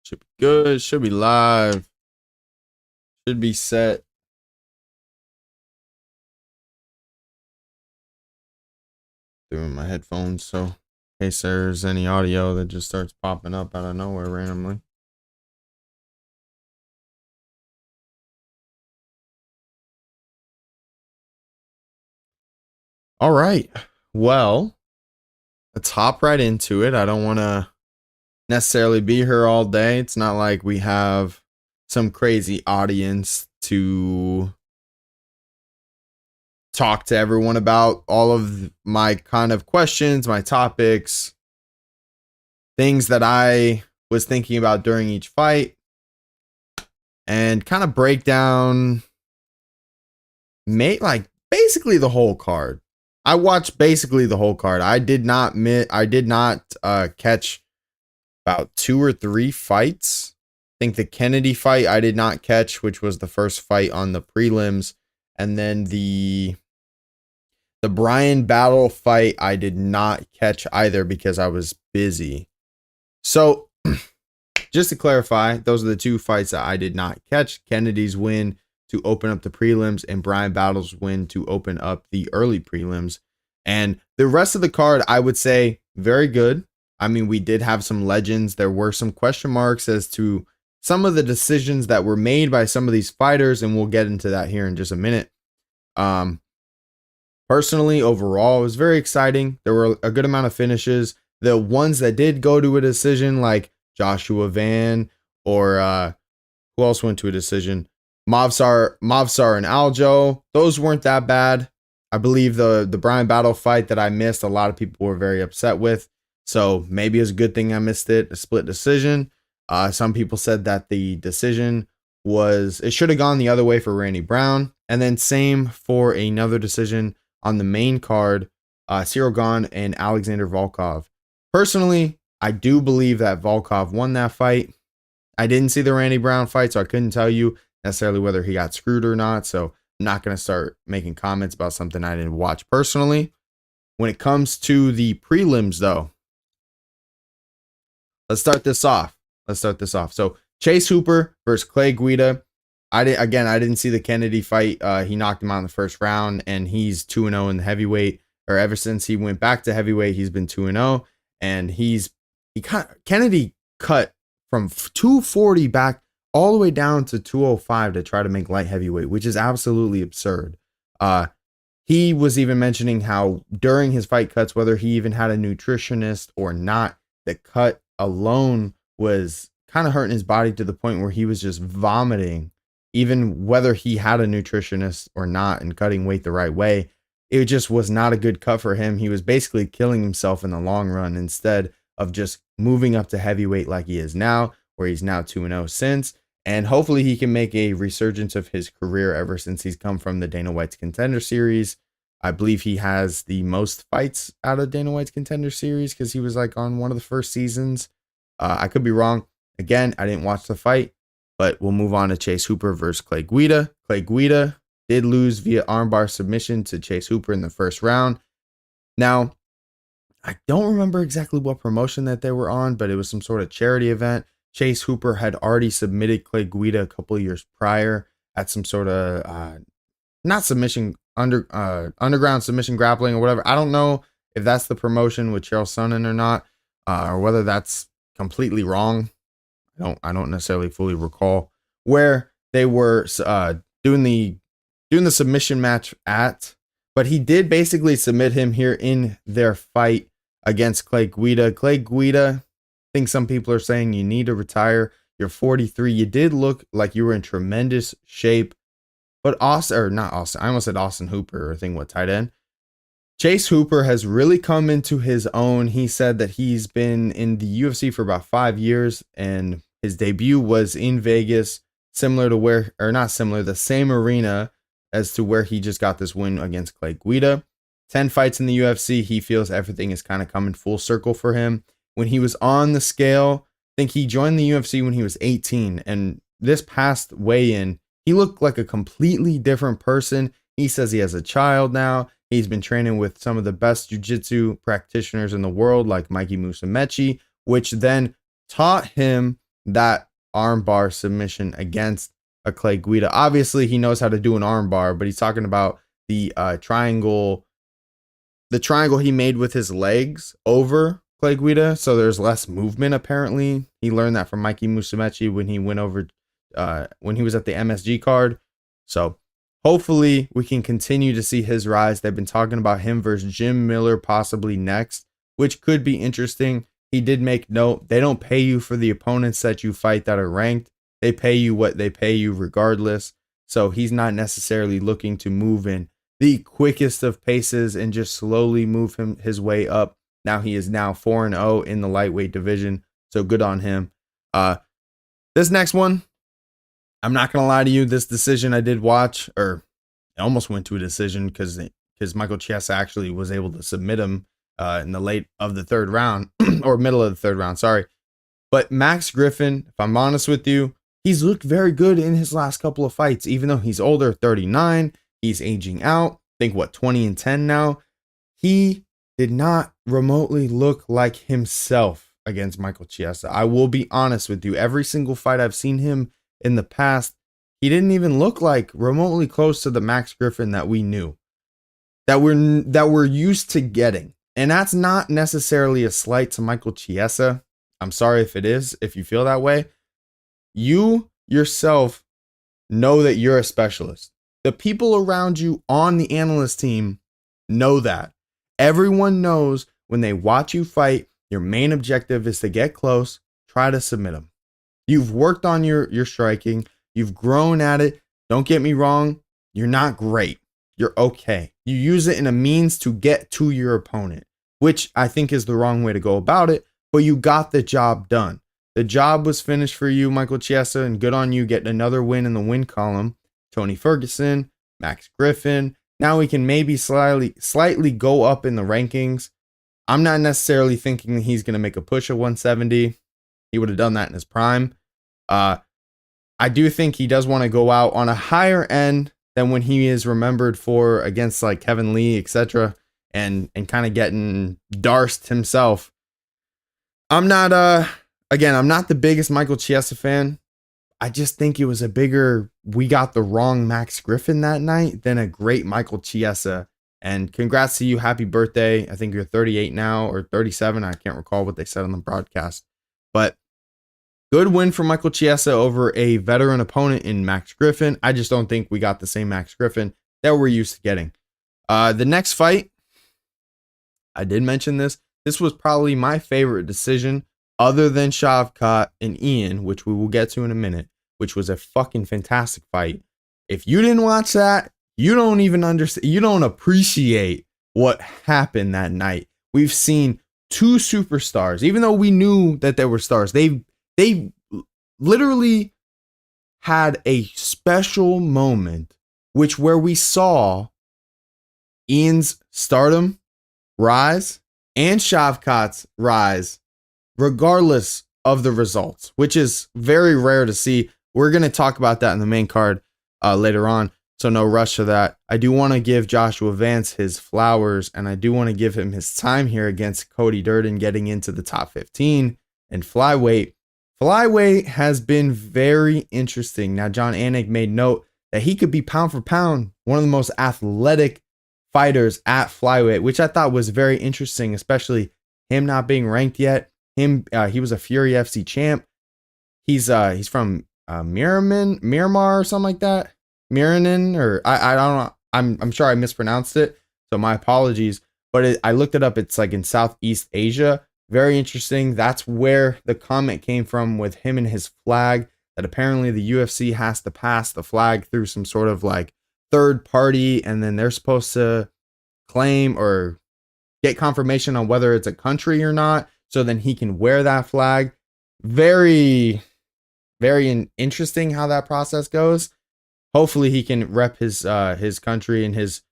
Should be good. Should be live. Should be set. Doing my headphones, so in case there's any audio that just starts popping up out of nowhere randomly. All right. Well, let's hop right into it. I don't want to necessarily be here all day. It's not like we have some crazy audience to talk to everyone about all of my kind of questions, my topics, things that I was thinking about during each fight, and kind of break down basically the whole card. I watched basically the whole card. I did not catch about 2 or 3 fights. I think the Kennedy fight I did not catch, which was the first fight on the prelims, and then the Brian Battle fight I did not catch either because I was busy. So, just to clarify, those are the 2 fights that I did not catch. Kennedy's win to open up the prelims and Brian Battle's win to open up the early prelims. And the rest of the card, I would say, very good. I mean, we did have some legends. There were some question marks as to some of the decisions that were made by some of these fighters, and we'll get into that here in just a minute. Personally, overall, it was very exciting. There were a good amount of finishes. The ones that did go to a decision, like Joshua Van, or who else went to a decision? Mavsar and Aljo. Those weren't that bad. I believe the Brian Battle fight that I missed, a lot of people were very upset with. So maybe it's a good thing I missed it. A split decision. Some people said that the decision it should have gone the other way for Randy Brown. And then same for another decision on the main card, Cyril Gane and Alexander Volkov. Personally, I do believe that Volkov won that fight. I didn't see the Randy Brown fight, so I couldn't tell you necessarily whether he got screwed or not. So I'm not going to start making comments about something I didn't watch personally. When it comes to the prelims, though, let's start this off. So Chase Hooper versus Clay Guida. I didn't see the Kennedy fight. He knocked him out in the first round, and he's 2-0 in the heavyweight. Or ever since he went back to heavyweight, he's been 2-0. And Kennedy cut from 240 back all the way down to 205 to try to make light heavyweight, which is absolutely absurd. He was even mentioning how during his fight cuts, whether he even had a nutritionist or not, the cut alone was kind of hurting his body to the point where he was just vomiting, even whether he had a nutritionist or not and cutting weight the right way. It just was not a good cut for him. He was basically killing himself in the long run instead of just moving up to heavyweight like he is now, where he's now 2-0 since. And hopefully he can make a resurgence of his career ever since he's come from the Dana White's Contender Series. I believe he has the most fights out of Dana White's Contender Series because he was like on one of the first seasons. I could be wrong. Again, I didn't watch the fight, but we'll move on to Chase Hooper versus Clay Guida. Clay Guida did lose via armbar submission to Chase Hooper in the first round. Now, I don't remember exactly what promotion that they were on, but it was some sort of charity event. Chase Hooper had already submitted Clay Guida a couple of years prior at some sort of not submission underground submission grappling or whatever. I don't know if that's the promotion with Chael Sonnen or not, or whether that's completely wrong. I don't necessarily fully recall where they were doing the submission match at, but he did basically submit him here in their fight against Clay Guida. Clay Guida, I think some people are saying you need to retire. You're 43. You did look like you were in tremendous shape, but I almost said Austin Hooper, I think what tight end. Chase Hooper has really come into his own. He said that he's been in the UFC for about 5 years, and his debut was in Vegas, the same arena as to where he just got this win against Clay Guida. 10 fights in the UFC. He feels everything is kind of coming full circle for him. When he was on the scale, I think he joined the UFC when he was 18, and this past weigh-in, he looked like a completely different person. He says he has a child now. He's been training with some of the best jiu-jitsu practitioners in the world, like Mikey Musumeci, which then taught him that armbar submission against a Clay Guida. Obviously, he knows how to do an armbar, but he's talking about the triangle he made with his legs over Clay Guida, so there's less movement apparently. He learned that from Mikey Musumeci when he went over when he was at the MSG card. So hopefully we can continue to see his rise. They've been talking about him versus Jim Miller possibly next, which could be interesting. He did make note, they don't pay you for the opponents that you fight that are ranked. They pay you what they pay you regardless. So he's not necessarily looking to move in the quickest of paces and just slowly move his way up. Now he is now 4-0 in the lightweight division. So good on him. This next one, I'm not going to lie to you. This decision I did watch, or it almost went to a decision because Michael Chiesa actually was able to submit him in the late of the third round or middle of the third round. Sorry. But Max Griffin, if I'm honest with you, he's looked very good in his last couple of fights, even though he's older, 39. He's aging out. I think 20-10 now. He did not remotely look like himself against Michael Chiesa. I will be honest with you. Every single fight I've seen him in the past, he didn't even look like remotely close to the Max Griffin that we knew, that we're used to getting. And that's not necessarily a slight to Michael Chiesa. I'm sorry if it is, if you feel that way. You yourself know that you're a specialist. The people around you on the analyst team know that. Everyone knows when they watch you fight, your main objective is to get close, try to submit them. You've worked on your striking. You've grown at it. Don't get me wrong. You're not great. You're okay. You use it in a means to get to your opponent, which I think is the wrong way to go about it, but you got the job done. The job was finished for you, Michael Chiesa, and good on you getting another win in the win column. Tony Ferguson, Max Griffin. Now we can maybe slightly go up in the rankings. I'm not necessarily thinking that he's going to make a push of 170. He would have done that in his prime. I do think he does want to go out on a higher end than when he is remembered for against like Kevin Lee, etc. and kind of getting Darst himself. I'm not the biggest Michael Chiesa fan. I just think it was we got the wrong Max Griffin that night than a great Michael Chiesa. And congrats to you. Happy birthday. I think you're 38 now or 37. I can't recall what they said on the broadcast. But good win for Michael Chiesa over a veteran opponent in Max Griffin. I just don't think we got the same Max Griffin that we're used to getting. The next fight, I did mention this. This was probably my favorite decision other than Shavkat and Ian, which we will get to in a minute, which was a fucking fantastic fight. If you didn't watch that, you don't even understand. You don't appreciate what happened that night. We've seen two superstars, even though we knew that there were stars. They literally had a special moment, where we saw Ian's stardom rise and Shavkat's rise, regardless of the results, which is very rare to see. We're going to talk about that in the main card later on, so no rush to that. I do want to give Joshua Vance his flowers, and I do want to give him his time here against Cody Durden, getting into the top 15 and flyweight. Flyweight has been very interesting. Now, John Anik made note that he could be pound for pound one of the most athletic fighters at flyweight, which I thought was very interesting, especially him not being ranked yet. He was a Fury FC champ. He's from Miramar or something like that. Miranin, or I don't know. I'm sure I mispronounced it, so my apologies. But I looked it up. It's like in Southeast Asia. Very interesting. That's where the comment came from with him and his flag, that apparently the UFC has to pass the flag through some sort of like third party, and then they're supposed to claim or get confirmation on whether it's a country or not, so then he can wear that flag. Very, very interesting how that process goes. Hopefully he can rep his country and his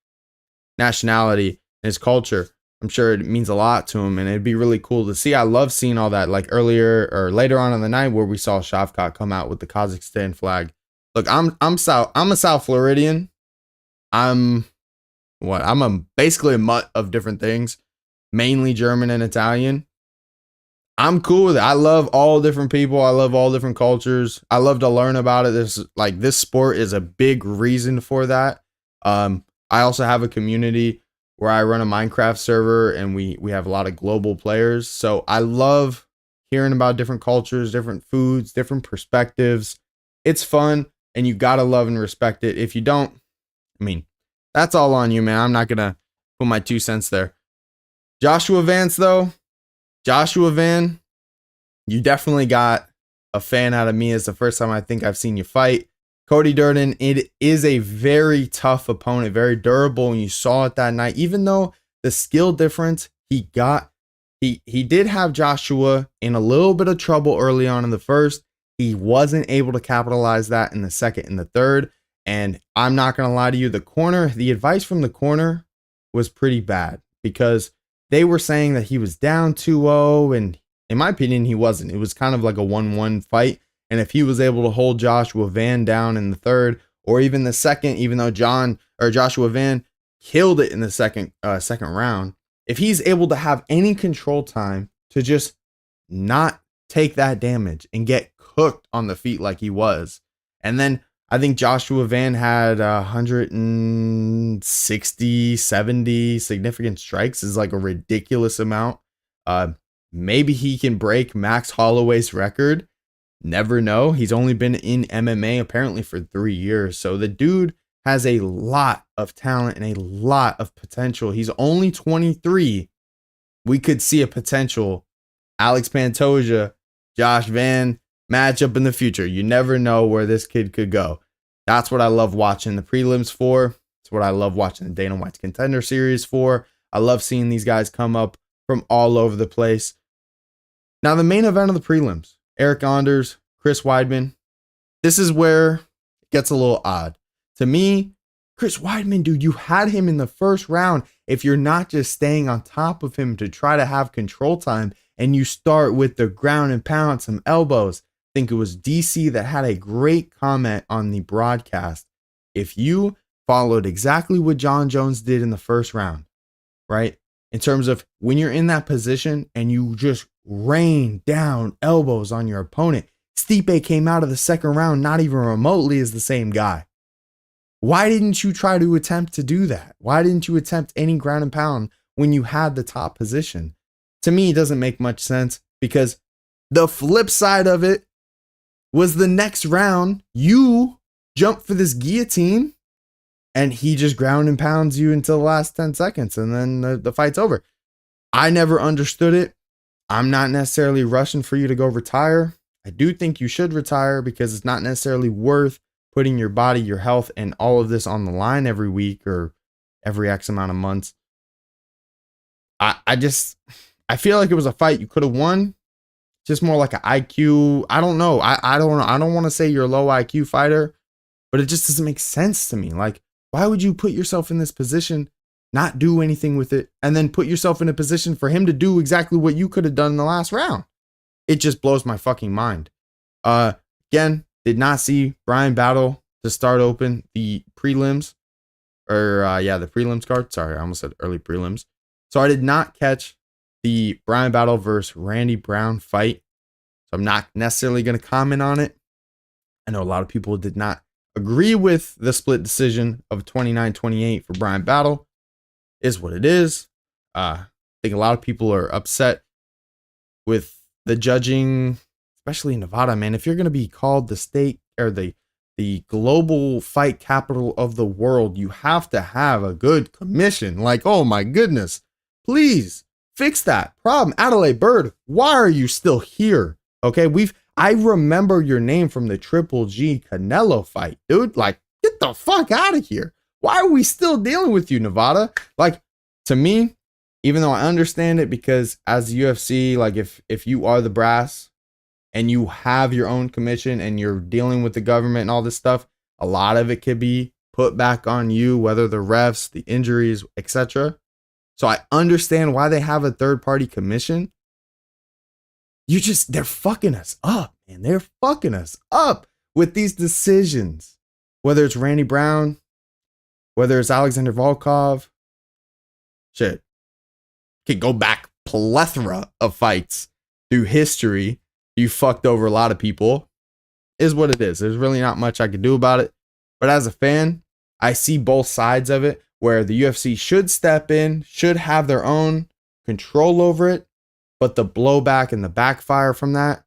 nationality and his culture. I'm sure it means a lot to him, and it'd be really cool to see. I love seeing all that, like earlier or later on in the night where we saw Shavkat come out with the Kazakhstan flag. Look, I'm a South Floridian. I'm basically a mutt of different things, mainly German and Italian. I'm cool with it. I love all different people. I love all different cultures. I love to learn about it. This sport is a big reason for that. I also have a community where I run a Minecraft server, and we have a lot of global players. So I love hearing about different cultures, different foods, different perspectives. It's fun, and you gotta love and respect it. If you don't, I mean, that's all on you, man. I'm not gonna put my 2 cents there. Joshua Vance, though. Joshua Van, you definitely got a fan out of me. It's the first time I think I've seen you fight. Cody Durden, it is a very tough opponent, very durable, and you saw it that night. Even though the skill difference he got, he did have Joshua in a little bit of trouble early on in the first. He wasn't able to capitalize that in the second and the third. And I'm not going to lie to you, the advice from the corner was pretty bad because they were saying that he was down 2-0, and in my opinion, he wasn't. It was kind of like a 1-1 fight. And if he was able to hold Joshua Van down in the third or even the second, even though Joshua Van killed it in the second round, if he's able to have any control time to just not take that damage and get cooked on the feet like he was, and then I think Joshua Van had 160, 70 significant strikes is like a ridiculous amount. Maybe he can break Max Holloway's record. Never know. He's only been in MMA apparently for 3 years. So the dude has a lot of talent and a lot of potential. He's only 23. We could see a potential Alex Pantoja, Josh Van matchup in the future. You never know where this kid could go. That's what I love watching the prelims for. It's what I love watching the Dana White's Contender Series for. I love seeing these guys come up from all over the place. Now, the main event of the prelims, Eric Anders, Chris Weidman. This is where it gets a little odd. To me, Chris Weidman, dude, you had him in the first round. If you're not just staying on top of him to try to have control time, and you start with the ground and pound, some elbows. I think it was DC that had a great comment on the broadcast. If you followed exactly what John Jones did in the first round, right? In terms of when you're in that position and you just rain down elbows on your opponent. Stipe came out of the second round not even remotely as the same guy. Why didn't you try to attempt to do that? Why didn't you attempt any ground and pound when you had the top position? To me, it doesn't make much sense because the flip side of it was the next round, you jump for this guillotine and he just ground and pounds you until the last 10 seconds and then the fight's over. I never understood it. I'm not necessarily rushing for you to go retire. I do think you should retire because it's not necessarily worth putting your body, your health, and all of this on the line every week or every X amount of months. I feel like it was a fight you could have won. Just more like an IQ. I don't know. I don't want to say you're a low IQ fighter, but it just doesn't make sense to me. Like, why would you put yourself in this position, not do anything with it, and then put yourself in a position for him to do exactly what you could have done in the last round? It just blows my fucking mind. Again, did not see Brian Battle to start open the prelims. The prelims card. Sorry, I almost said early prelims. So I did not catch the Brian Battle versus Randy Brown fight. So I'm not necessarily going to comment on it. I know a lot of people did not agree with the split decision of 29-28 for Brian Battle. Is what it is. I think a lot of people are upset with the judging, especially in Nevada, man. If you're going to be called the state or the global fight capital of the world, you have to have a good commission. Like, oh my goodness, please fix that problem. Adelaide Bird, why are you still here? Okay, I remember your name from the Triple G Canelo fight, dude. Like, get the fuck out of here. Why are we still dealing with you, Nevada? Like, to me, even though I understand it, because as UFC, like if you are the brass and you have your own commission and you're dealing with the government and all this stuff, a lot of it could be put back on you, whether the refs, the injuries, etc. So I understand why they have a third-party commission. They're fucking us up, man. They're fucking us up with these decisions. Whether it's Randy Brown, whether it's Alexander Volkov, shit. Could go back plethora of fights through history, you fucked over a lot of people. Is what it is. There's really not much I could do about it. But as a fan, I see both sides of it, where the UFC should step in, should have their own control over it, but the blowback and the backfire from that,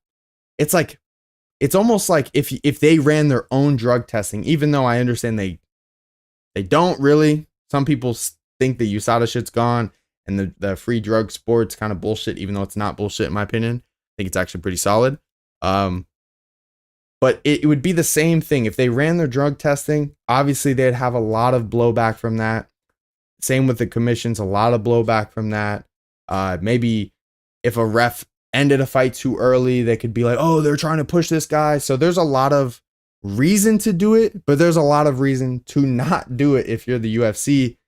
it's almost like if they ran their own drug testing, even though I understand they don't really. Some people think the USADA shit's gone and the free drug sport's kind of bullshit, even though it's not bullshit in my opinion. I think it's actually pretty solid. But it would be the same thing. If they ran their drug testing, obviously they'd have a lot of blowback from that. Same with the commissions, a lot of blowback from that. Maybe if a ref ended a fight too early, they could be like, oh, they're trying to push this guy. So there's a lot of reason to do it, but there's a lot of reason to not do it if you're the UFC.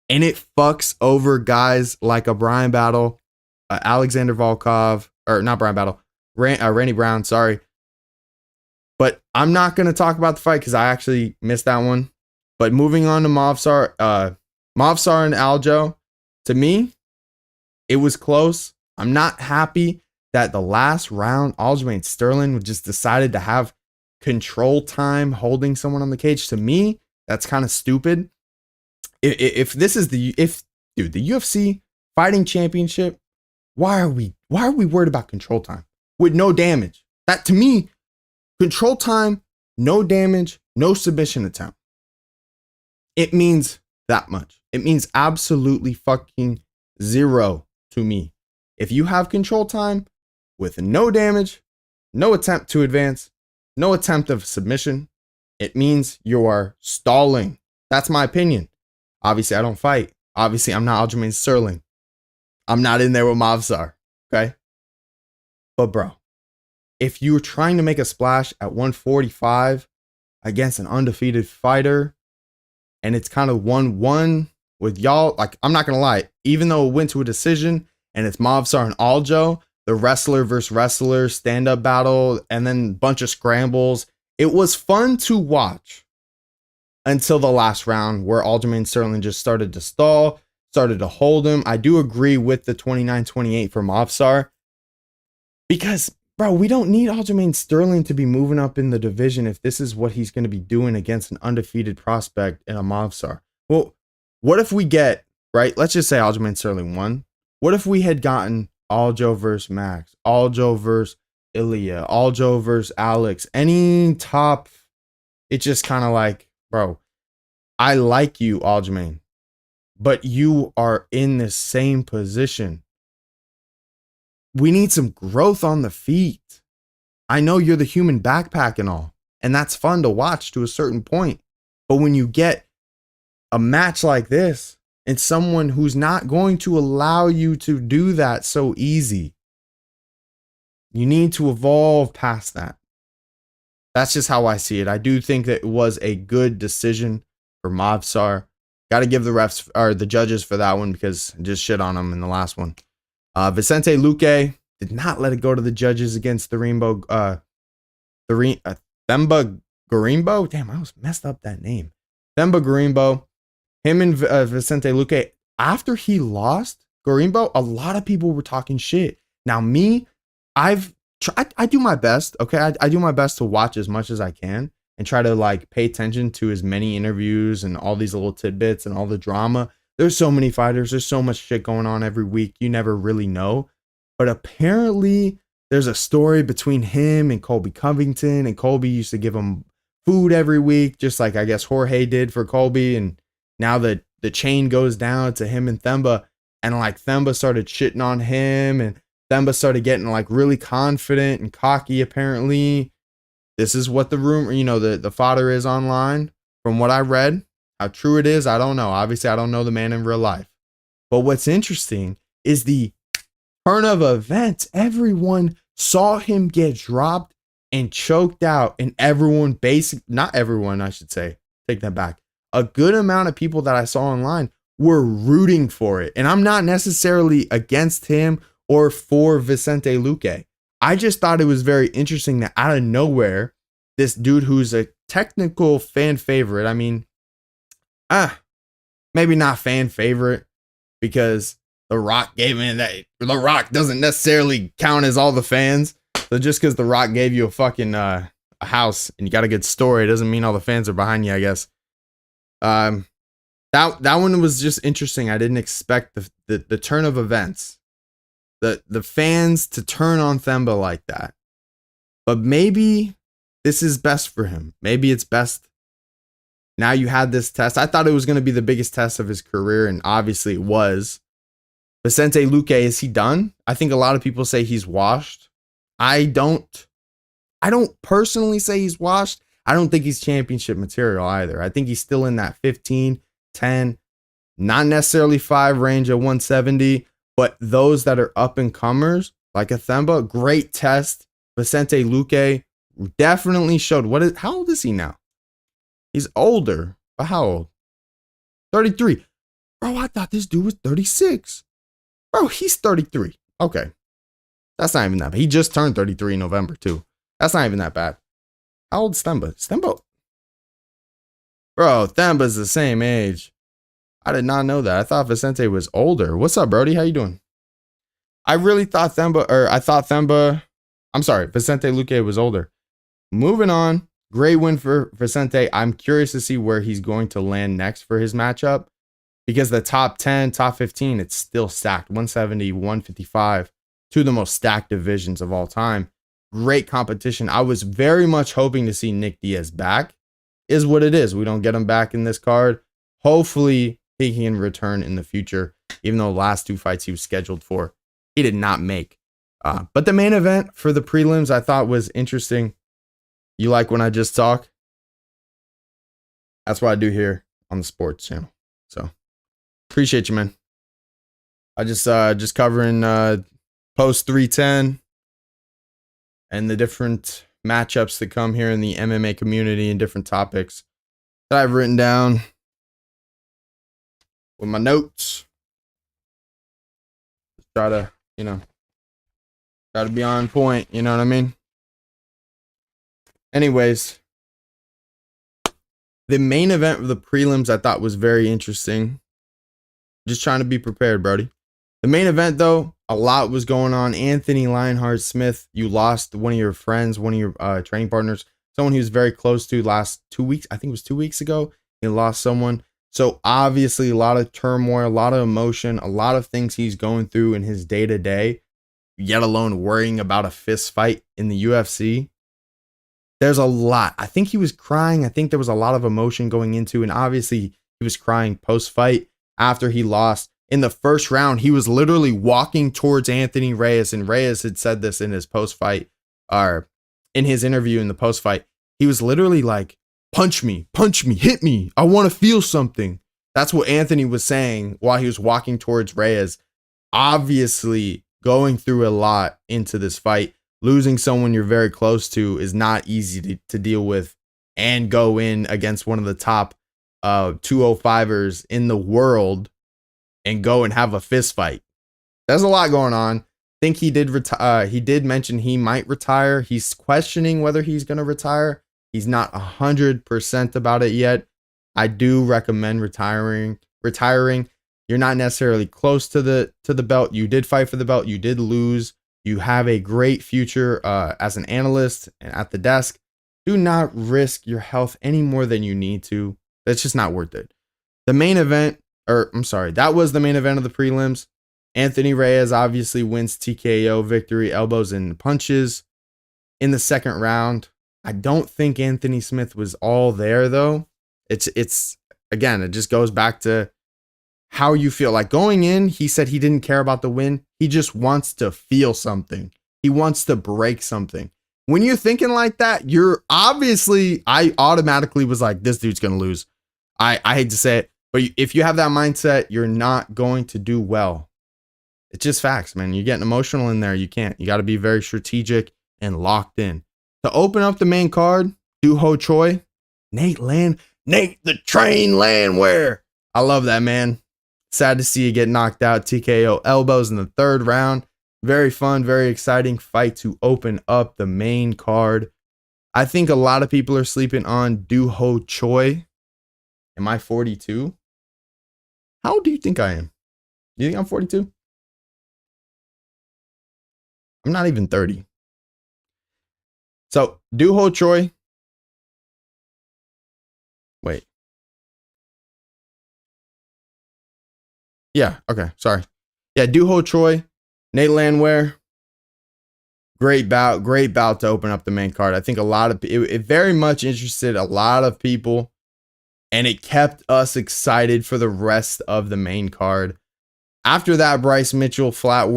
And it fucks over guys like a Brian Battle, Alexander Volkov, or not Brian Battle, Randy Brown, sorry. But I'm not going to talk about the fight because I actually missed that one. But moving on to Movsar and Aljo, to me, it was close. I'm not happy that the last round, Aljamain Sterling just decided to have control time holding someone on the cage. To me, that's kind of stupid. If this is the UFC fighting championship, why are we worried about control time with no damage? That to me, control time, no damage, no submission attempt. It means that much. It means absolutely fucking zero to me. If you have control time with no damage, no attempt to advance, no attempt of submission, it means you are stalling. That's my opinion. Obviously, I don't fight. Obviously, I'm not Aljamain Sterling. I'm not in there with Movsar. Okay? But bro, if you're trying to make a splash at 145 against an undefeated fighter, and it's kind of 1-1 with y'all, like, I'm not going to lie, even though it went to a decision and it's Movsar and Aljo, the wrestler versus wrestler stand-up battle, and then a bunch of scrambles, it was fun to watch until the last round where Aljamain Sterling just started to stall, started to hold him. I do agree with the 29-28 for Movsar because, bro, we don't need Aljamain Sterling to be moving up in the division if this is what he's going to be doing against an undefeated prospect in a Movsar. Well, what if we get, right, let's just say Aljamain Sterling won. What if we had gotten Aljo versus Max, Aljo versus Ilya, Aljo versus Alex, any top? It's just kind of like, bro, I like you, Aljamain, but you are in the same position. We need some growth on the feet. I know you're the human backpack and all, and that's fun to watch to a certain point. But when you get a match like this and someone who's not going to allow you to do that so easy, you need to evolve past that. That's just how I see it. I do think that it was a good decision for Movsar. Got to give the refs or the judges for that one because I just shit on them in the last one. Vicente Luque did not let it go to the judges against Themba Gorimbo. Damn, I almost messed up that name. Themba Gorimbo. Him and Vicente Luque, after he lost Gorimbo, a lot of people were talking shit. Now me, I do my best, okay? I do my best to watch as much as I can and try to like pay attention to as many interviews and all these little tidbits and all the drama. There's so many fighters. There's so much shit going on every week. You never really know. But apparently there's a story between him and Colby Covington, and Colby used to give him food every week, just like I guess Jorge did for Colby. And now the chain goes down to him and Themba, and like Themba started shitting on him, and Themba started getting like really confident and cocky. Apparently, this is what the rumor, the fodder is online from what I read. How true it is, I don't know. Obviously, I don't know the man in real life. But what's interesting is the turn of events. Everyone saw him get dropped and choked out, and everyone not everyone, I should say, take that back. A good amount of people that I saw online were rooting for it. And I'm not necessarily against him or for Vicente Luque. I just thought it was very interesting that out of nowhere, this dude who's a technical fan favorite, I mean, maybe not fan favorite because The Rock gave in that. The Rock doesn't necessarily count as all the fans. So just because The Rock gave you a fucking a house and you got a good story, doesn't mean all the fans are behind you, I guess. That one was just interesting. I didn't expect the turn of events. The fans to turn on Themba like that. But maybe this is best for him. Maybe it's best. Now you had this test. I thought it was going to be the biggest test of his career, and obviously it was. Vicente Luque, is he done? I think a lot of people say he's washed. I don't personally say he's washed. I don't think he's championship material either. I think he's still in that 15, 10, not necessarily 5 range at 170, but those that are up and comers, like a Themba, great test. Vicente Luque definitely showed how old is he now? He's older, but how old? 33. Bro, I thought this dude was 36. Bro, he's 33. Okay. That's not even that bad. He just turned 33 in November, too. That's not even that bad. How old is Themba? Bro, Themba's the same age. I did not know that. I thought Vicente was older. What's up, Brody? How you doing? I really thought Vicente Luque was older. Moving on. Great win for Vicente. I'm curious to see where he's going to land next for his matchup. Because the top 10, top 15, it's still stacked. 170, 155. Two of the most stacked divisions of all time. Great competition. I was very much hoping to see Nick Diaz back. Is what it is. We don't get him back in this card. Hopefully, he can return in the future. Even though the last 2 fights he was scheduled for, he did not make. But the main event for the prelims I thought was interesting. You like when I just talk? That's what I do here on the sports channel. So, appreciate you, man. I just covering post 310 and the different matchups that come here in the MMA community and different topics that I've written down with my notes. Just try to be on point, you know what I mean? Anyways, the main event of the prelims I thought was very interesting. Just trying to be prepared, Brody. The main event, though, a lot was going on. Anthony Lionheart Smith, you lost one of your friends, one of your training partners, someone he was very close to last 2 weeks. I think it was 2 weeks ago. He lost someone. So obviously a lot of turmoil, a lot of emotion, a lot of things he's going through in his day-to-day, yet alone worrying about a fist fight in the UFC. There's a lot. I think he was crying. I think there was a lot of emotion going into, and obviously he was crying post-fight after he lost. In the first round, he was literally walking towards Anthony Reyes, and Reyes had said this in his post-fight, or in his interview in the post-fight. He was literally like, punch me, hit me. I want to feel something. That's what Anthony was saying while he was walking towards Reyes. Obviously going through a lot into this fight. Losing someone you're very close to is not easy to deal with and go in against one of the top 205ers in the world and go and have a fist fight. There's a lot going on. I think he did retire. He did mention he might retire. He's questioning whether he's going to retire. He's not 100% about it yet. I do recommend retiring. You're not necessarily close to the belt. You did fight for the belt. You did lose. You have a great future as an analyst and at the desk. Do not risk your health any more than you need to. That's just not worth it. That was the main event of the prelims. Anthony Reyes obviously wins TKO victory, elbows and punches in the second round. I don't think Anthony Smith was all there though. It's again, it just goes back to how you feel. Like going in, he said he didn't care about the win. He just wants to feel something. He wants to break something. When you're thinking like that, I automatically was like, this dude's going to lose. I hate to say it, but if you have that mindset, you're not going to do well. It's just facts, man. You're getting emotional in there. You can't. You got to be very strategic and locked in. To open up the main card, Do Ho Choi, Nate the Train Landwehr. I love that, man. Sad to see you get knocked out. TKO elbows in the third round. Very fun, very exciting fight to open up the main card. I think a lot of people are sleeping on Do Ho Choi. Am I 42? How old do you think I am? Do you think I'm 42? I'm not even 30. So, Doo Ho Choi. Wait. Yeah, okay, sorry. Yeah, Doo Ho Choi, Nate Landwehr. Great bout to open up the main card. I think a lot of it very much interested a lot of people, and it kept us excited for the rest of the main card. After that, Bryce Mitchell, Flat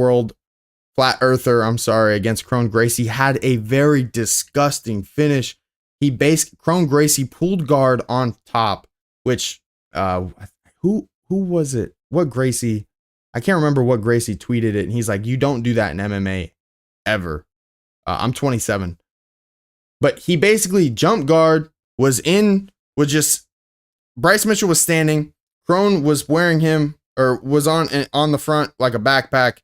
Earther, against Kron Gracie had a very disgusting finish. Kron Gracie pulled guard on top, which who was it? What Gracie? I can't remember what Gracie tweeted it, and he's like, "You don't do that in MMA ever." I'm 27, but he basically jumped guard, was just Bryce Mitchell was standing, Kron was wearing him or was on the front like a backpack,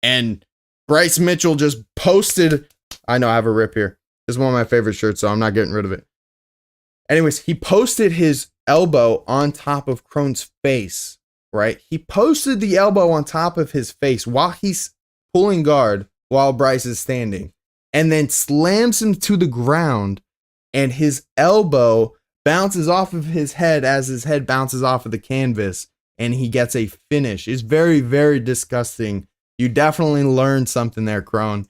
and Bryce Mitchell just posted. I know I have a rip here. This is one of my favorite shirts, so I'm not getting rid of it. Anyways, he posted his elbow on top of Kron's face, right? He posted the elbow on top of his face while he's pulling guard while Bryce is standing, and then slams him to the ground, and his elbow bounces off of his head as his head bounces off of the canvas, and he gets a finish. It's very, very disgusting. You definitely learned something there, Kron.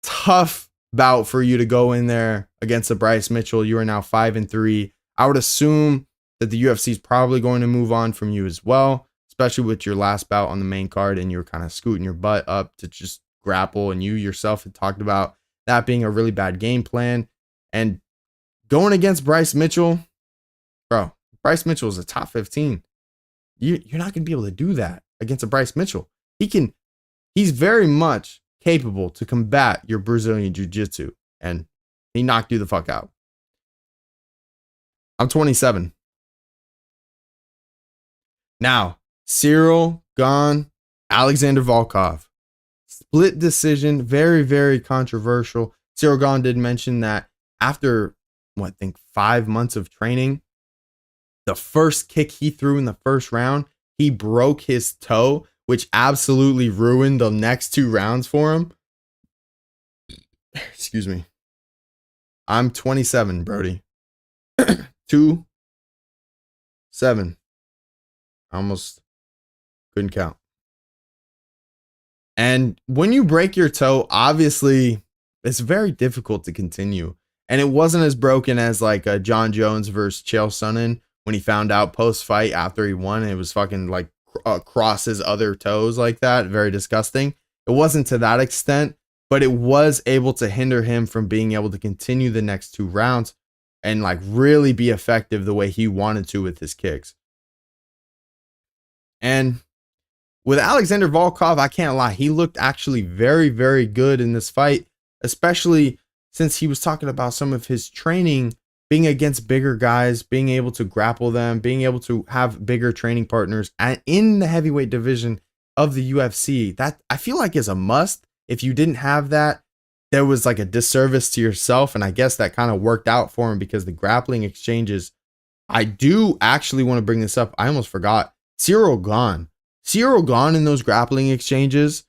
Tough bout for you to go in there against a Bryce Mitchell. You are now 5-3. I would assume that the UFC is probably going to move on from you as well, especially with your last bout on the main card, and you were kind of scooting your butt up to just grapple, and you yourself had talked about that being a really bad game plan. And going against Bryce Mitchell, bro, Bryce Mitchell is a top 15. You're not going to be able to do that against a Bryce Mitchell. He's very much capable to combat your Brazilian Jiu-Jitsu, and he knocked you the fuck out. I'm 27. Now, Ciryl Gane, Alexander Volkov. Split decision, very, very controversial. Ciryl Gane did mention that after, I think 5 months of training, the first kick he threw in the first round, he broke his toe, which absolutely ruined the next 2 rounds for him. Excuse me. I'm 27, Brody. 2-7. I almost couldn't count. And when you break your toe, obviously, it's very difficult to continue. And it wasn't as broken as like John Jones versus Chael Sonnen when he found out post-fight after he won. And it was fucking like across his other toes like that. Very disgusting. It wasn't to that extent, but it was able to hinder him from being able to continue the next 2 rounds and like really be effective the way he wanted to with his kicks. And with Alexander Volkov, I can't lie, he looked actually very, very good in this fight, especially since he was talking about some of his training being against bigger guys, being able to grapple them, being able to have bigger training partners in the heavyweight division of the UFC. That I feel like is a must. If you didn't have that, there was like a disservice to yourself, and I guess that kind of worked out for him because the grappling exchanges. I do actually want to bring this up. I almost forgot. Ciryl Gane in those grappling exchanges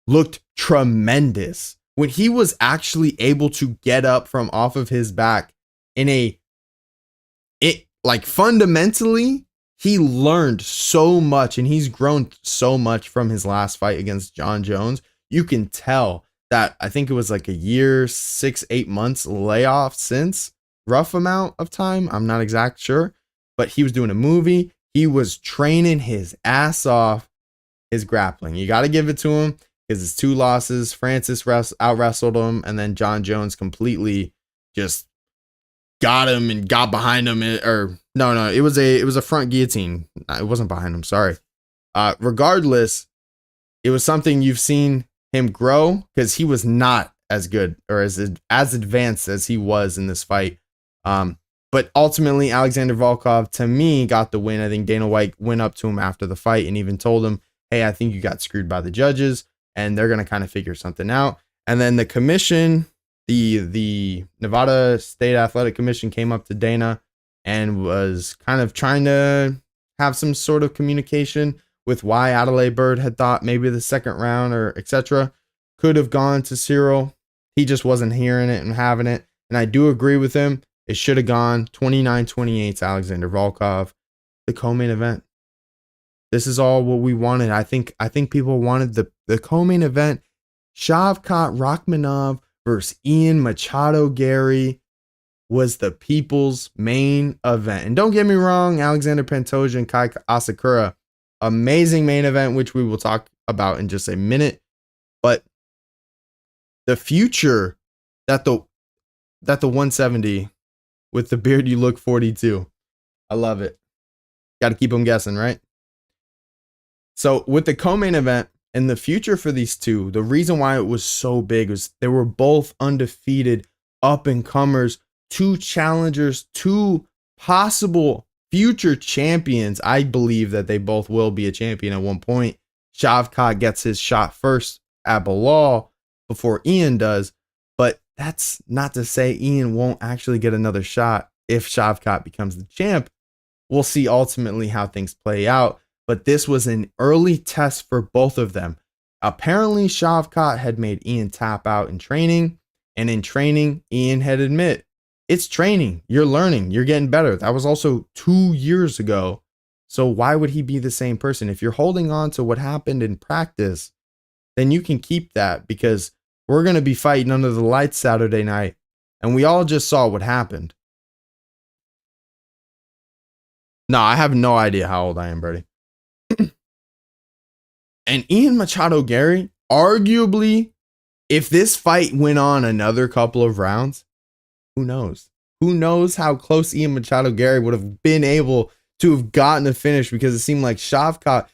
looked tremendous. When he was actually able to get up from off of his back fundamentally, he learned so much, and he's grown so much from his last fight against John Jones. You can tell that I think it was like a year, 6-8 months layoff since, rough amount of time. I'm not exact sure, but he was doing a movie. He was training his ass off his grappling. You got to give it to him because it's 2 losses. Francis out wrestled him, and then John Jones completely just got him and got behind him. It was a front guillotine. It wasn't behind him. Sorry. Regardless, it was something you've seen him grow because he was not as good or as advanced as he was in this fight. But ultimately, Alexander Volkov, to me, got the win. I think Dana White went up to him after the fight and even told him, hey, I think you got screwed by the judges, and they're going to kind of figure something out. And then the commission, the Nevada State Athletic Commission, came up to Dana and was kind of trying to have some sort of communication with why Adelaide Bird had thought maybe the second round or etc. could have gone to Cyril. He just wasn't hearing it and having it. And I do agree with him. It should have gone 29-28 to Alexander Volkov, the co-main event. This is all what we wanted. I think people wanted the co-main event. Shavkat Rakhmonov versus Ian Machado Gary was the people's main event. And don't get me wrong, Alexander Pantoja and Kai Asakura, amazing main event, which we will talk about in just a minute. But the future that the 170 with the beard you look 42. I love it. Got to keep them guessing, right? So with the co-main event and the future for these two, the reason why it was so big was they were both undefeated up-and-comers, two challengers, two possible future champions. I believe that they both will be a champion at one point. Shavkat gets his shot first at Bilal before Ian does, but that's not to say Ian won't actually get another shot if Shavkat becomes the champ. We'll see ultimately how things play out. But this was an early test for both of them. Apparently, Shavkat had made Ian tap out in training. And in training, Ian had admit, it's training. You're learning. You're getting better. That was also 2 years ago. So why would he be the same person? If you're holding on to what happened in practice, then you can keep that, because we're going to be fighting under the lights Saturday night. And we all just saw what happened. No, I have no idea how old I am, Brody. And Ian Machado Gary, arguably, if this fight went on another couple of rounds, who knows? Who knows how close Ian Machado Gary would have been able to have gotten a finish, because it seemed like Shavkat,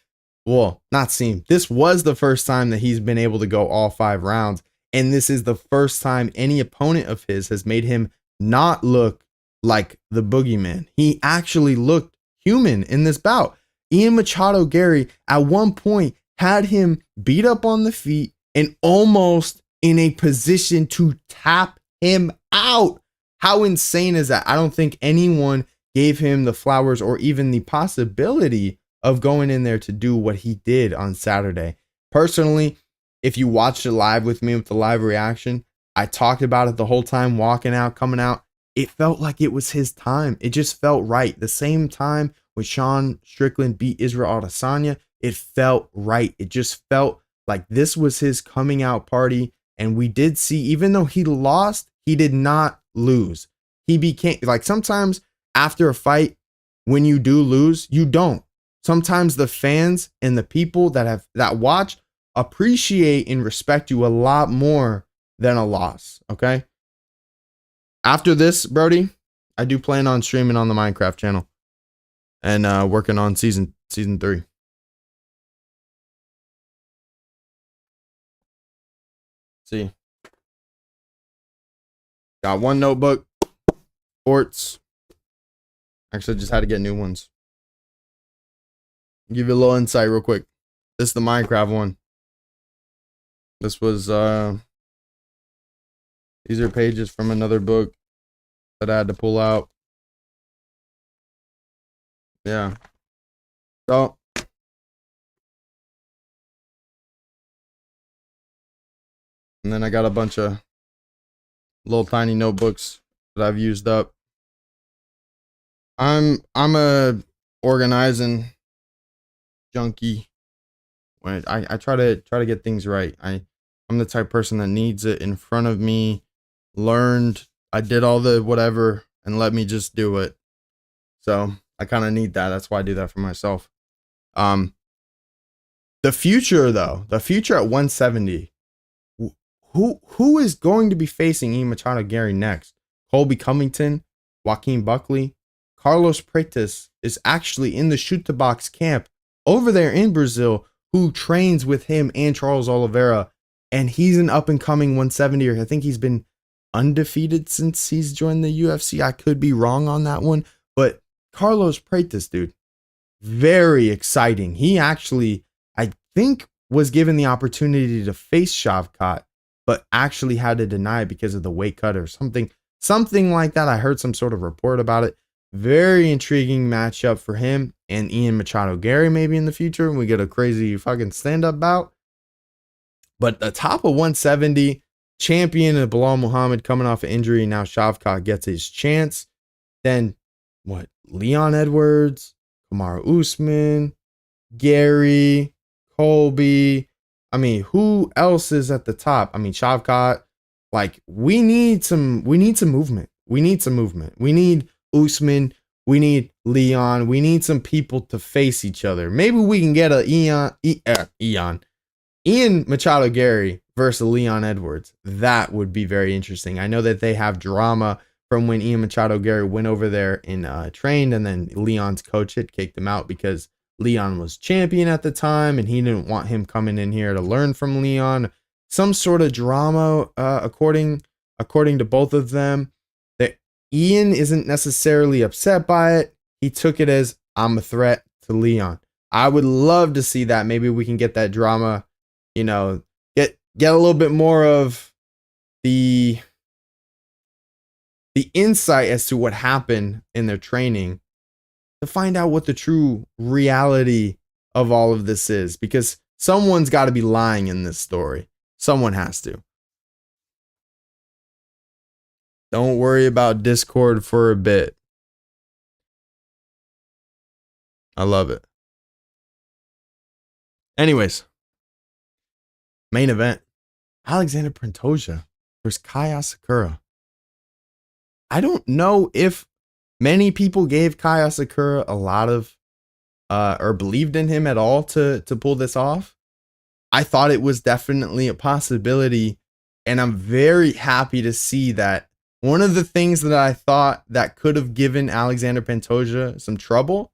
well, not seemed. This was the first time that he's been able to go all 5 rounds. And this is the first time any opponent of his has made him not look like the boogeyman. He actually looked human in this bout. Ian Machado Gary at one point had him beat up on the feet and almost in a position to tap him out. How insane is that? I don't think anyone gave him the flowers or even the possibility of going in there to do what he did on Saturday. Personally, if you watched it live with me with the live reaction, I talked about it the whole time, walking out, coming out. It felt like it was his time. It just felt right. The same time when Sean Strickland beat Israel Adesanya, it felt right. It just felt like this was his coming out party. And we did see, even though he lost, he did not lose. He became, like, sometimes after a fight, when you do lose, you don't. Sometimes the fans and the people that watch appreciate and respect you a lot more than a loss. Okay. After this, Brody, I do plan on streaming on the Minecraft channel and working on season 3. See, got one notebook, sports. Actually, just had to get new ones. Give you a little insight real quick. This is the Minecraft one. This was these are pages from another book that I had to pull out. Yeah. So and then I got a bunch of little tiny notebooks that I've used up. I'm a organizing junkie. When I try to get things right. I'm the type of person that needs it in front of me. Learned, I did all the whatever, and let me just do it. So I kind of need that. That's why I do that for myself. The future though, the future at 170. Who is going to be facing Ian Machado Gary next? Colby Covington, Joaquin Buckley, Carlos Prates is actually in the shoot to box camp over there in Brazil, who trains with him and Charles Oliveira, and he's an up and coming 170er. I think he's been undefeated since he's joined the UFC. I could be wrong on that one, but Carlos Prates, dude, very exciting. He actually, I think, was given the opportunity to face Shavkat, but actually had to deny it because of the weight cut or something like that. I heard some sort of report about it. Very intriguing matchup for him and Ian Machado Gary maybe in the future when we get a crazy fucking stand-up bout. But the top of 170, champion of Bilal Muhammad coming off an injury. Now Shavkat gets his chance. Then what? Leon Edwards, Kamaru Usman, Gary, Colby. I mean, who else is at the top? I mean, Shavkat. Like, we need some movement. We need some movement. We need Usman. We need Leon. We need some people to face each other. Maybe we can get a Ian Machado Gary versus Leon Edwards. That would be very interesting. I know that they have drama from when Ian Machado Gary went over there and trained, and then Leon's coach had kicked him out because Leon was champion at the time, and he didn't want him coming in here to learn from Leon. Some sort of drama, according to both of them. That Ian isn't necessarily upset by it. He took it as, I'm a threat to Leon. I would love to see that. Maybe we can get that drama. Get a little bit more of the insight as to what happened in their training to find out what the true reality of all of this is, because someone's got to be lying in this story. Someone has to. Don't worry about Discord for a bit. I love it. Anyways. Main event, Alexander Pantoja versus Kai Asakura. I don't know if many people gave Kai Asakura a lot of, or believed in him at all to pull this off. I thought it was definitely a possibility, and I'm very happy to see that one of the things that I thought that could have given Alexander Pantoja some trouble,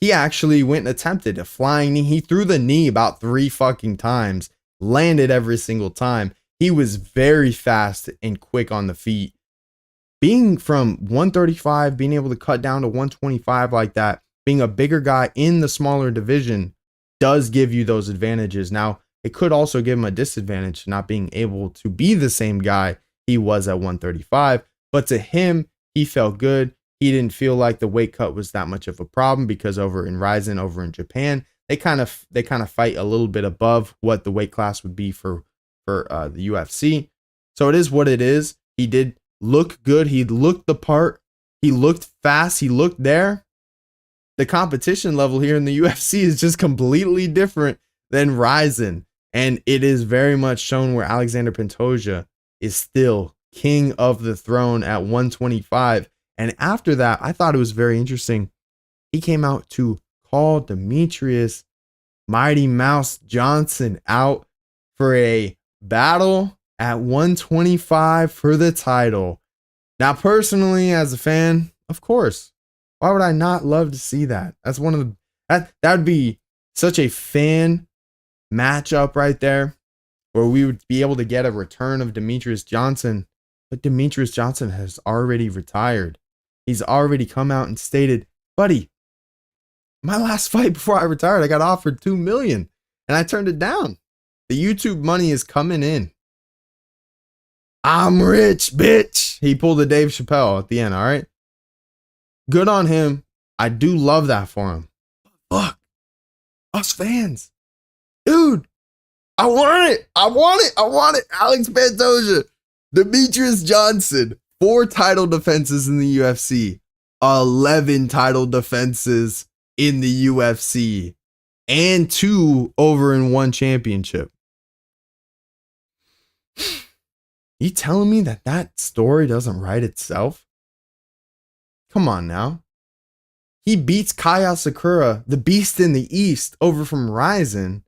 he actually went and attempted a flying knee. He threw the knee about 3 fucking times. Landed every single time. He was very fast and quick on the feet. Being from 135, being able to cut down to 125 like that, being a bigger guy in the smaller division does give you those advantages. Now, it could also give him a disadvantage not being able to be the same guy he was at 135. But to him, he felt good. He didn't feel like the weight cut was that much of a problem because over in Ryzen, over in Japan, they kind of fight a little bit above what the weight class would be for the UFC. So it is what it is. He did look good. He looked the part. He looked fast. He looked there. The competition level here in the UFC is just completely different than Ryzen. And it is very much shown where Alexander Pantoja is still king of the throne at 125. And after that, I thought it was very interesting. He came out to call Demetrius Mighty Mouse Johnson out for a battle at 125 for the title. Now, personally, as a fan, of course, why would I not love to see that? That's one of the that would be such a fan matchup right there, where we would be able to get a return of Demetrius Johnson. But Demetrius Johnson has already retired. He's already come out and stated, buddy, my last fight before I retired, I got offered $2 million and I turned it down. The YouTube money is coming in. I'm rich, bitch. He pulled a Dave Chappelle at the end, all right? Good on him. I do love that for him. Look, us fans. Dude, I want it. I want it. I want it. Alex Pantoja, Demetrius Johnson, 4 title defenses in the UFC, 11 title defenses in the UFC, and 2 over in 1 championship. You telling me that story doesn't write itself? Come on now. He beats Kai Asakura, the beast in the East, over from Ryzen,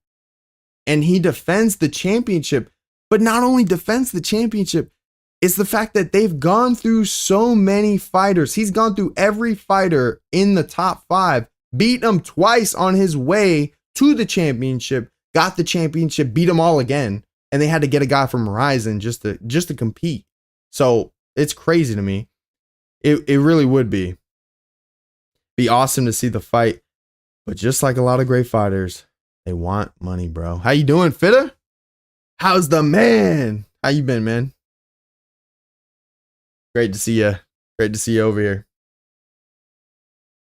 and he defends the championship. But not only defends the championship, it's the fact that they've gone through so many fighters. He's gone through every fighter in the top 5, beat him twice on his way to the championship, got the championship, beat them all again, and they had to get a guy from Ryzen just to compete. So it's crazy to me. It really would be awesome to see the fight, but just like a lot of great fighters, they want money, bro. How you doing, Fitter? How's the man? How you been, man? Great to see you. Great to see you over here.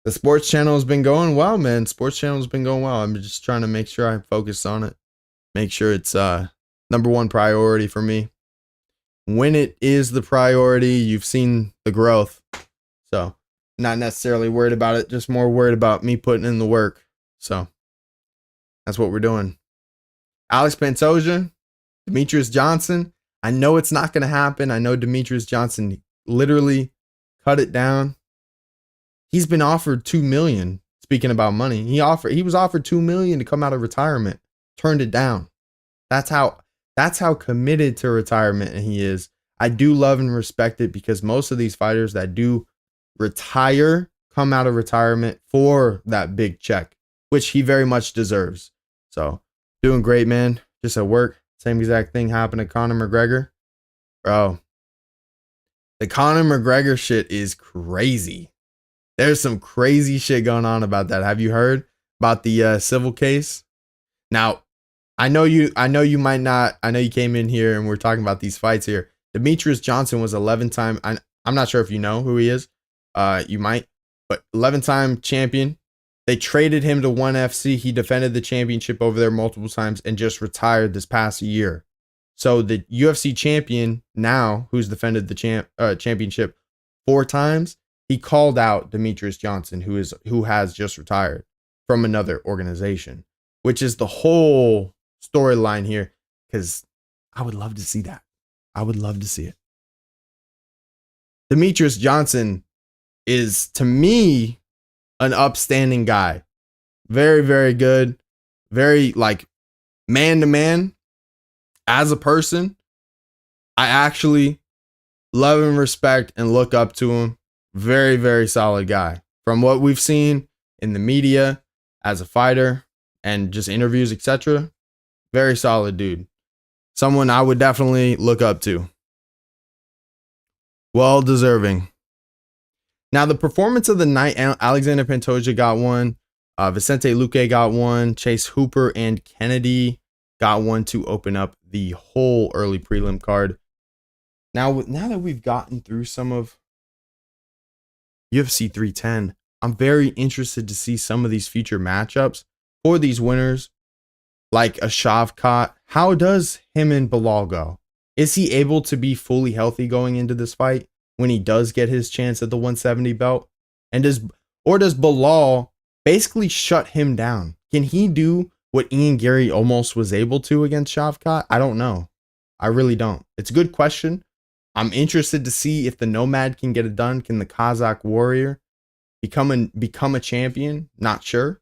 The sports channel has been going well, man. Sports channel has been going well. I'm just trying to make sure I focus on it. Make sure it's number one priority for me. When it is the priority, you've seen the growth. So not necessarily worried about it, just more worried about me putting in the work. So that's what we're doing. Alex Pantoja, Demetrius Johnson. I know it's not going to happen. I know Demetrius Johnson literally cut it down. He's been offered $2 million. Speaking about money, he was offered $2 million to come out of retirement. Turned it down. That's how committed to retirement he is. I do love and respect it because most of these fighters that do retire come out of retirement for that big check, which he very much deserves. So doing great, man. Just at work. Same exact thing happened to Conor McGregor. Bro, the Conor McGregor shit is crazy. There's some crazy shit going on about that. Have you heard about the civil case? Now, I know you might not. I know you came in here and we're talking about these fights here. Demetrius Johnson was 11-time. I'm not sure if you know who he is. You might, but 11-time champion. They traded him to ONE FC. He defended the championship over there multiple times and just retired this past year. So the UFC champion now, who's defended the championship 4 times, he called out Demetrius Johnson, who has just retired from another organization, which is the whole storyline here. Because I would love to see that. I would love to see it. Demetrius Johnson is, to me, an upstanding guy. Very, very good. Very, like, man to man. As a person, I actually love and respect and look up to him. Very, very solid guy. From what we've seen in the media as a fighter and just interviews, etc. Very solid dude. Someone I would definitely look up to. Well deserving. Now, the performance of the night, Alexander Pantoja got one. Vicente Luque got one. Chase Hooper and Kennedy got one to open up the whole early prelim card. Now that we've gotten through some of UFC 310, I'm very interested to see some of these future matchups for these winners, like a Shavkat. How does him and Bilal go? Is he able to be fully healthy going into this fight when he does get his chance at the 170 belt? And does Bilal basically shut him down? Can he do what Ian Gary almost was able to against Shavkat? I don't know. I really don't. It's a good question. I'm interested to see if the Nomad can get it done. Can the Kazakh Warrior become a champion? Not sure.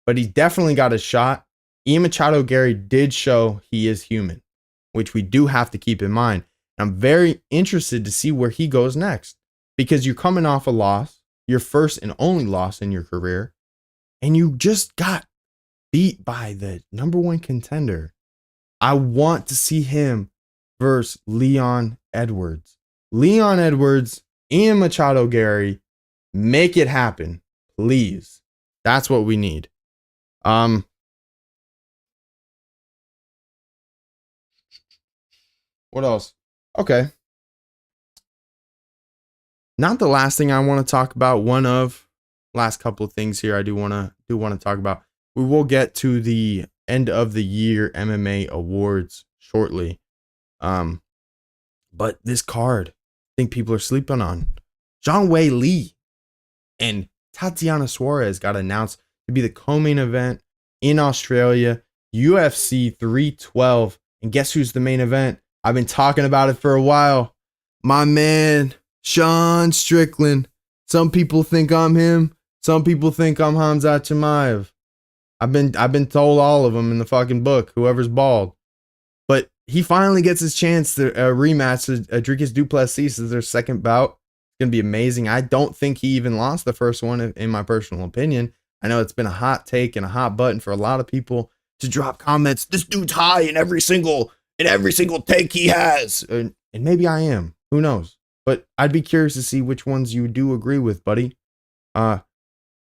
But he's definitely got a shot. Ian Machado Gary did show he is human, which we do have to keep in mind. I'm very interested to see where he goes next, because you're coming off a loss, your first and only loss in your career, and you just got beat by the number one contender. I want to see him versus Leon Edwards. Leon Edwards, Ian Machado Gary, make it happen, please. That's what we need. What else? Okay. Not the last thing I want to talk about. One of last couple of things here I do want to talk about. We will get to the end of the year MMA awards shortly. But this card, I think people are sleeping on. Zhang Wei Li and Tatiana Suarez got announced to be the co-main event in Australia, UFC 312. And guess who's the main event? I've been talking about it for a while. My man, Sean Strickland. Some people think I'm him. Some people think I'm Hamzat Chimaev. I've been told all of them in the fucking book, whoever's bald. But he finally gets his chance to rematch Dricus du Plessis as their second bout. It's going to be amazing. I don't think he even lost the first one, in my personal opinion. I know it's been a hot take and a hot button for a lot of people to drop comments. This dude's high in every single take he has. And maybe I am. Who knows? But I'd be curious to see which ones you do agree with, buddy.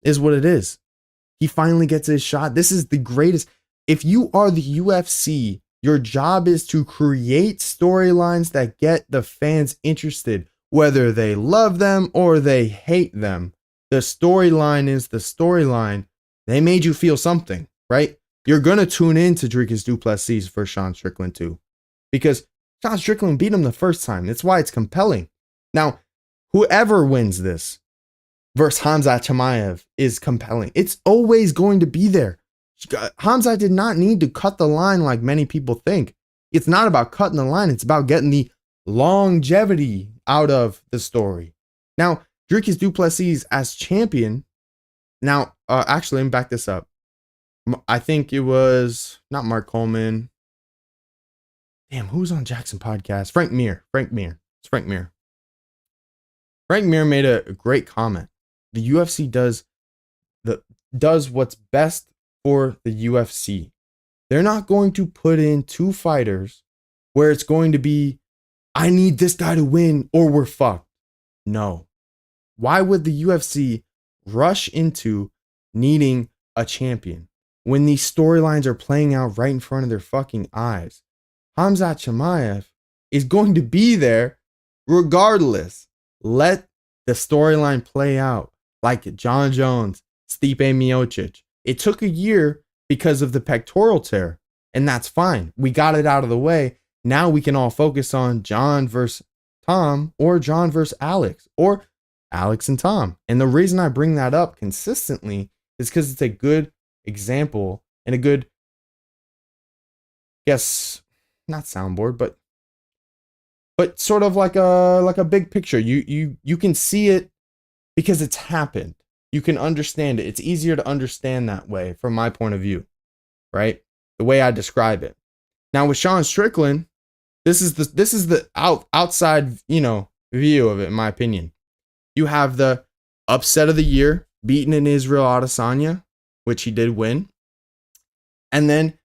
Is what it is. He finally gets his shot. This is the greatest. If you are the UFC, your job is to create storylines that get the fans interested, whether they love them or they hate them. The storyline is the storyline. They made you feel something, right? you're going to tune in to Dricus du Plessis for Sean Strickland too. Because Sean Strickland beat him the first time. That's why it's compelling. Now, whoever wins this versus Khamzat Chimaev is compelling. It's always going to be there. Khamzat did not need to cut the line like many people think. It's not about cutting the line. It's about getting the longevity out of the story. Now, Dricus du Plessis as champion. Now, actually, let me back this up. I think it was not Mark Coleman. Damn, who's on Jackson podcast? Frank Mir. It's Frank Mir. Frank Mir made a great comment. The UFC does what's best for the UFC. They're not going to put in two fighters where it's going to be, I need this guy to win or we're fucked. No. Why would the UFC rush into needing a champion when these storylines are playing out right in front of their fucking eyes? Khamzat Chimaev is going to be there regardless. Let the storyline play out like John Jones, Stipe Miocic. It took a year because of the pectoral tear, and that's fine. We got it out of the way. Now we can all focus on John versus Tom or John versus Alex or Alex and Tom. And the reason I bring that up consistently is because it's a good example and a good, yes, not soundboard, but sort of like a big picture. You can see it because it's happened. You can understand it. It's easier to understand that way from my point of view, right? The way I describe it. Now with Sean Strickland, this is the outside, view of it, in my opinion. You have the upset of the year, beaten in Israel Adesanya, which he did win. And then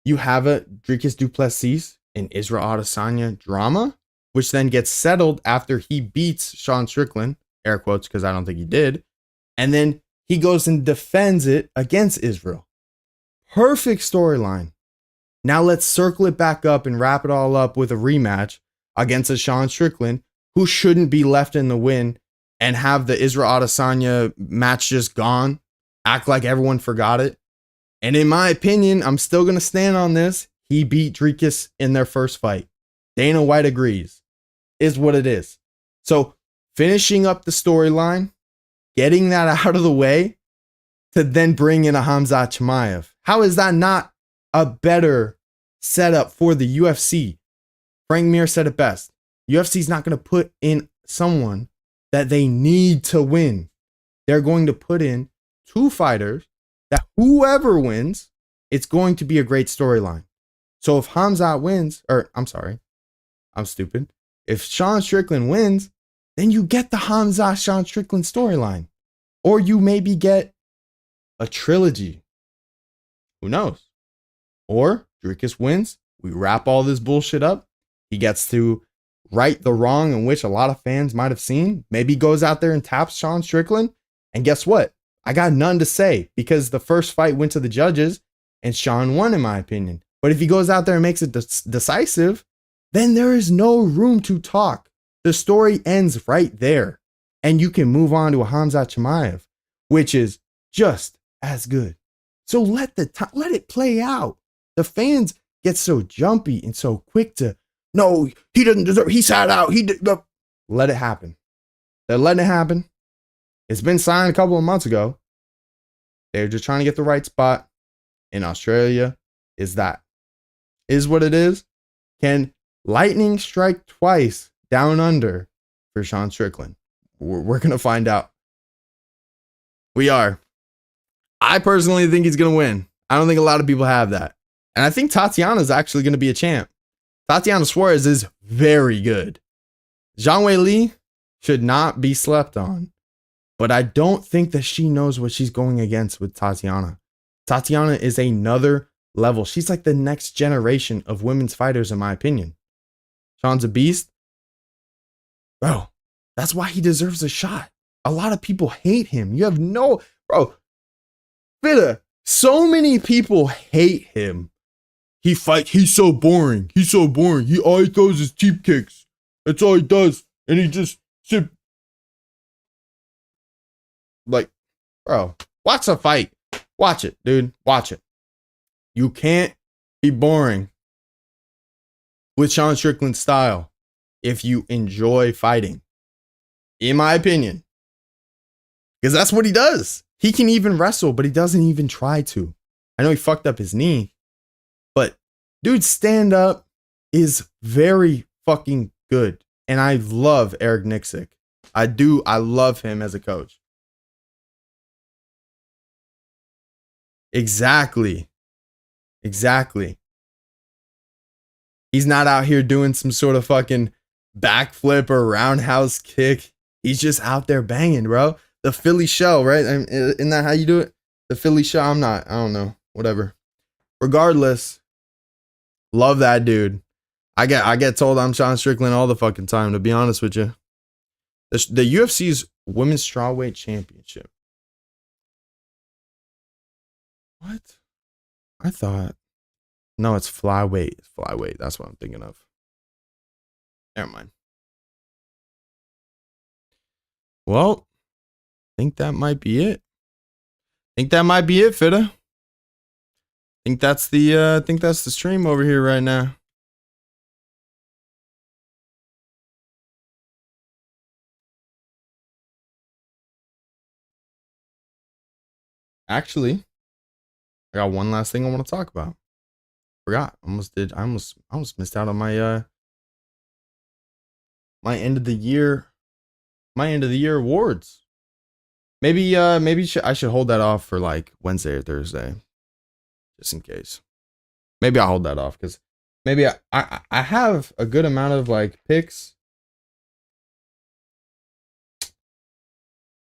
you have a Dricus du Plessis in Israel Adesanya drama, which then gets settled after he beats Sean Strickland, air quotes, because I don't think he did. And then he goes and defends it against Israel. Perfect storyline. Now let's circle it back up and wrap it all up with a rematch against a Sean Strickland who shouldn't be left in the win and have the Israel Adesanya match just gone, act like everyone forgot it. And in my opinion, I'm still going to stand on this. He beat Dricus in their first fight. Dana White agrees. Is what it is. So finishing up the storyline, getting that out of the way to then bring in a Khamzat Chimaev. How is that not a better setup for the UFC? Frank Mir said it best. UFC's not going to put in someone that they need to win. They're going to put in two fighters that whoever wins, it's going to be a great storyline. So if Khamzat wins, I'm stupid. If Sean Strickland wins, then you get the Khamzat Sean Strickland storyline. Or you maybe get a trilogy. Who knows? Or Dricus wins. We wrap all this bullshit up. He gets to right the wrong in which a lot of fans might have seen. Maybe goes out there and taps Sean Strickland. And guess what? I got none to say because the first fight went to the judges and Sean won, in my opinion. But if he goes out there and makes it decisive, then there is no room to talk. The story ends right there. And you can move on to a Khamzat Chimaev, which is just as good. So let it play out. The fans get so jumpy and so quick to, no, he doesn't deserve, he sat out, he did. Let it happen. They're letting it happen. It's been signed a couple of months ago. They're just trying to get the right spot. In Australia, is what it is. Can lightning strike twice down under for Sean Strickland? We're going to find out. We are. I personally think he's going to win. I don't think a lot of people have that. And I think Tatiana is actually going to be a champ. Tatiana Suarez is very good. Zhang Weili should not be slept on. But I don't think that she knows what she's going against with Tatiana. Tatiana is another level. She's like the next generation of women's fighters, in my opinion. Sean's a beast. Bro, that's why he deserves a shot. A lot of people hate him. You have no... Bro, Fitta, so many people hate him. He's so boring. All he throws is cheap kicks. That's all he does. And he just... Like, bro, watch the fight. Watch it, dude. Watch it. You can't be boring with Sean Strickland's style if you enjoy fighting, in my opinion. Because that's what he does. He can even wrestle, but he doesn't even try to. I know he fucked up his knee, but dude, stand up is very fucking good. And I love Eric Nixick. I do. I love him as a coach. Exactly. He's not out here doing some sort of fucking backflip or roundhouse kick. He's just out there banging, bro. The Philly shell, right? Isn't that how you do it? The Philly shell? I don't know. Whatever. Regardless, love that dude. I get told I'm Sean Strickland all the fucking time, to be honest with you. The UFC's Women's Strawweight Championship. What? I thought. No, it's flyweight. It's flyweight. That's what I'm thinking of. Never mind. Well, I think that might be it. Fitta. I think that's the stream over here right now. Actually, I got one last thing I want to talk about. Forgot. I almost missed out on my my end of the year awards. Maybe I should hold that off for like Wednesday or Thursday, just in case. Maybe I'll hold that off because maybe I have a good amount of like picks.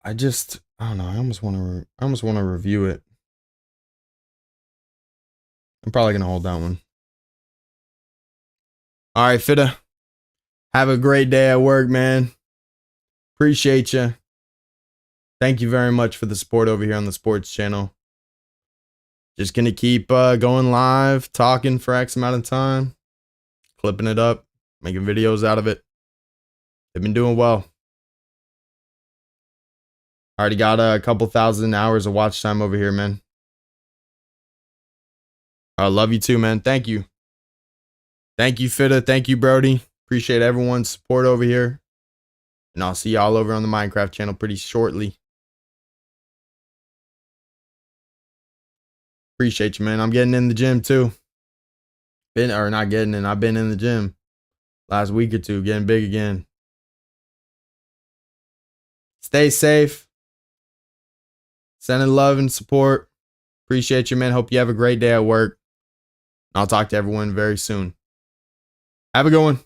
I don't know. I almost want to review it. I'm probably gonna hold that one. All right, Fitta. Have a great day at work, man. Appreciate you. Thank you very much for the support over here on the sports channel. Just gonna keep going live, talking for X amount of time, clipping it up, making videos out of it. They've been doing well. Already got a couple thousand hours of watch time over here, man. I love you too, man. Thank you. Thank you, Fitta. Thank you, Brody. Appreciate everyone's support over here. And I'll see y'all over on the Minecraft channel pretty shortly. Appreciate you, man. I'm getting in the gym too. I've been in the gym last week or two, getting big again. Stay safe. Sending love and support. Appreciate you, man. Hope you have a great day at work. I'll talk to everyone very soon. Have a good one.